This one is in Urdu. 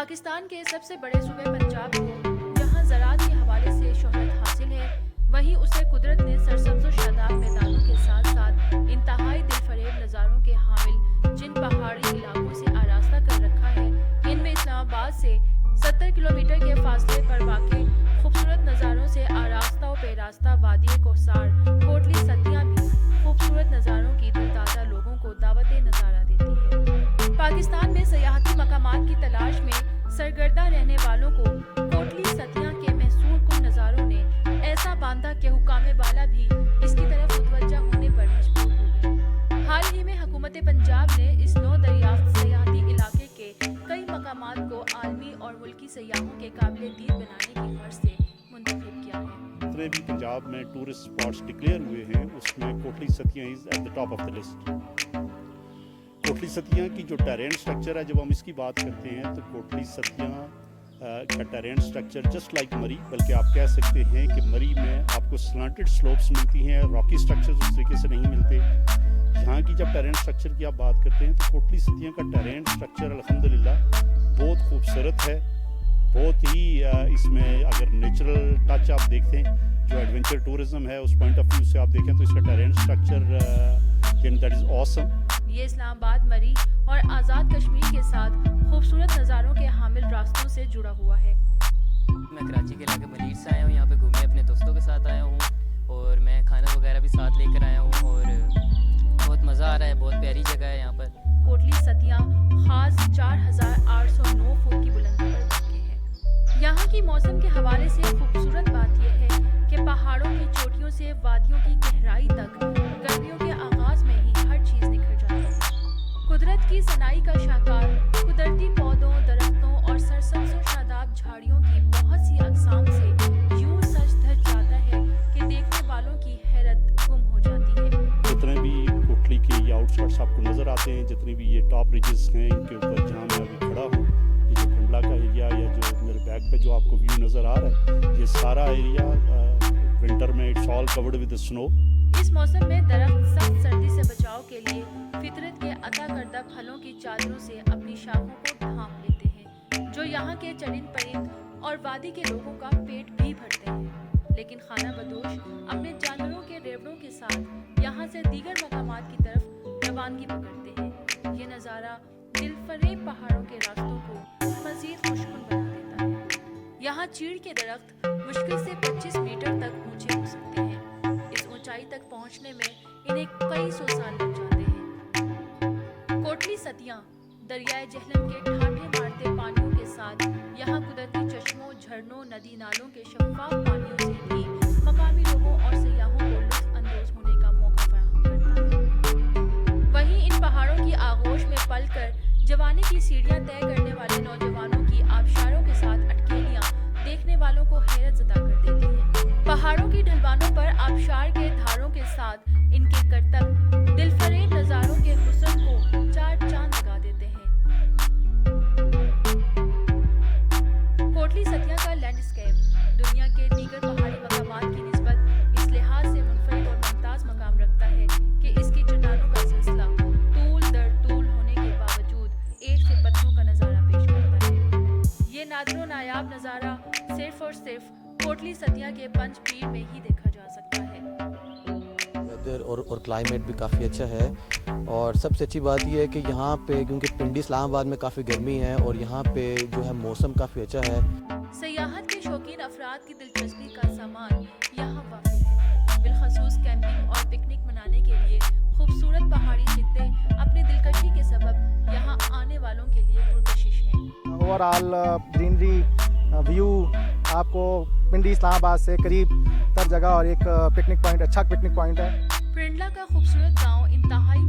پاکستان کے سب سے بڑے صوبے پنجاب کو جہاں زراعت کے حوالے سے شہرت حاصل ہے، وہیں اسے قدرت نے سرسبز و شاداب میدانوں کے ساتھ ساتھ انتہائی دلفریب نظاروں کے حامل جن پہاڑی علاقوں سے آراستہ کر رکھا ہے، ان میں اسلام آباد سے 70 کلومیٹر کے فاصلے پر واقع خوبصورت نظاروں سے آراستہ و پیراستہ وادی کوثر کوٹلی ستیاں بھی خوبصورت نظاروں کی دلدادہ لوگوں کو دعوت نظارہ دیتی ہے۔ پاکستان میں سیاحتی مقامات کی تلاش میں سرگردہ رہنے والوں کو کوٹلی ستیاں کے محصور کن نظاروں نے ایسا باندھا کہ حکام بالا بھی اس کی طرف متوجہ ہونے پر مجبور ہو گئے۔ حال ہی میں حکومت پنجاب نے اس نو دریافت سیاحتی علاقے کے کئی مقامات کو عالمی اور ملکی سیاحوں کے قابل دید بنانے کی غرض سے منتخب کیا ہے۔ جتنے بھی پنجاب میں ٹورسٹ اسپاٹس ڈکلیئر ہوئے ہیں اس میں Kotli Sattian is at the top of the list. Kotli Sattian کی جو ٹیرین سٹرکچر ہے، جب ہم اس کی بات کرتے ہیں تو کوٹلی ستیاں کا ٹیرین سٹرکچر جسٹ لائک مری، بلکہ آپ کہہ سکتے ہیں کہ مری میں آپ کو سلانٹڈ سلوپس ملتی ہیں، راکی سٹرکچرز اس طریقے سے نہیں ملتے۔ یہاں کی جب ٹیرین سٹرکچر کی آپ بات کرتے ہیں تو کوٹلی ستیاں کا ٹیرین سٹرکچر الحمدللہ بہت خوبصورت ہے، بہت ہی اس میں اگر نیچرل ٹچ آپ دیکھتے ہیں، جو ایڈونچر ٹورزم ہے اس پوائنٹ آف ویو سے آپ دیکھیں تو اس کا ٹیرین سٹرکچر دیٹ از آسم۔ یہ اسلام آباد، مری اور آزاد کشمیر کے ساتھ خوبصورت نظاروں کے حامل راستوں سے جڑا ہوا ہے۔ میں کراچی کے علاقے ملیر سے آیا ہوں، یہاں پہ گھومنے اپنے دوستوں کے ساتھ آیا ہوں اور میں کھانا وغیرہ بھی ساتھ لے کر آیا ہوں اور بہت مزہ آ رہا ہے، بہت پیاری جگہ ہے یہاں پر۔ کوٹلی ستیاں خاص 4809 فٹ کی بلندی پر واقع ہے۔ یہاں کی موسم کے حوالے سے خوبصورت بات یہ ہے کہ پہاڑوں کی چوٹیوں سے وادیوں کی گہرائی تک گرمیوں کے آغاز میں ہی ہر چیز نکھر جاتی ہے۔ قدرت کی صناعی کا شاہکار قدرتی پودوں، درختوں اور سرسبز و شاداب جھاڑیوں کی بہت سی اقسام سے یوں سج دھج جاتا ہے کہ دیکھنے والوں کی حیرت گم ہو جاتی ہے۔ جتنے بھی کوٹلی کے آؤٹ اسکرٹس آپ کو نظر آتے ہیں، جتنے بھی یہ ٹاپ ریجز ہیں ان کے اوپر جہاں میں ابھی کھڑا ہوں، یہ جو کنڈلا کا ایریا یا جو میرے بیک پہ جو آپ کو ویو نظر آ رہا ہے، یہ سارا ایریا ونٹر میں اٹس آل کورڈ ود سنو۔ اس موسم میں درخت سخت سردی سے بچاؤ کے لیے فطرت کے عطا کردہ پھلوں کی چادروں سے اپنی شاخوں کو ڈھانپ لیتے ہیں، جو یہاں کے چرند پرند اور وادی کے لوگوں کا پیٹ بھی بھرتے ہیں۔ لیکن خانہ بدوش اپنے جانوروں کے ریوڑوں کے ساتھ یہاں سے دیگر مقامات کی طرف روانگی پکڑتے ہیں۔ یہ نظارہ دل فریب پہاڑوں کے راستوں کو مزید خوشگوار بنا دیتا ہے۔ یہاں چیڑ کے درخت مشکل سے 25 میٹر تک اونچے ہو سکتے ہیں۔ اس اونچائی تک پہنچنے میں انہیں کئی سو سال لگ جاتے ہیں۔ کوٹلی ستیاں دریائے جہلم کے ٹھاٹھے مارتے پانیوں کے ساتھ یہاں قدرتی چشموں، جھرنوں، ندی نالوں کے شفاف پانیوں سے بھی مقامی لوگوں اور سیاحوں کو لطف اندوز ہونے کا موقع فراہم کرتا ہے۔ وہیں ان پہاڑوں کی آغوش میں پل کر جوانی کی سیڑھیاں طے کرنے والے نوجوانوں کی آبشاروں کے ساتھ اٹکیلیاں دیکھنے والوں کو حیرت زدہ کر دیتی ہیں۔ پہاڑوں کی ڈھلوانوں پر آبشار کے دھاروں کے ساتھ ان کے کرتب دل فریب نظاروں کے حسن کو چار چاند لگا دیتے ہیں۔ کوٹلی ستیاں کا لینڈسکیپ دنیا کے دیگر پہاڑی مقامات کی نسبت اس لحاظ سے منفرد اور ممتاز مقام رکھتا ہے کہ اس کی چٹانوں کا سلسلہ طول در طول ہونے کے باوجود ایک سے پتھروں کا نظارہ پیش کرتا ہے۔ یہ نادر و نایاب نظارہ صرف اور صرف کوٹلی ستیاں کے پنج پیر میں ہی دیکھا جا سکتا ہے۔ ویدر اور کلائمیٹ بھی کافی اچھا ہے، اور سب سے اچھی بات یہ ہے کہ یہاں پہ کیونکہ پنڈی اسلام آباد میں کافی گرمی ہے اور یہاں پہ جو ہے موسم کافی اچھا ہے۔ سیاحت کے شوقین افراد کی دلچسپی کا سامان یہاں واقع ہے، بالخصوص کیمپنگ اور پکنک منانے کے لیے خوبصورت پہاڑی خطے اپنی دلکشی کے سبب یہاں آنے والوں کے لیے پرکشش ہیں۔ اوور آل گرینری ویو آپ کو پنڈی اسلام آباد سے قریب تر جگہ اور ایک پکنک پوائنٹ، اچھا پکنک پوائنٹ ہے۔ پرنڈلا کا خوبصورت گاؤں انتہائی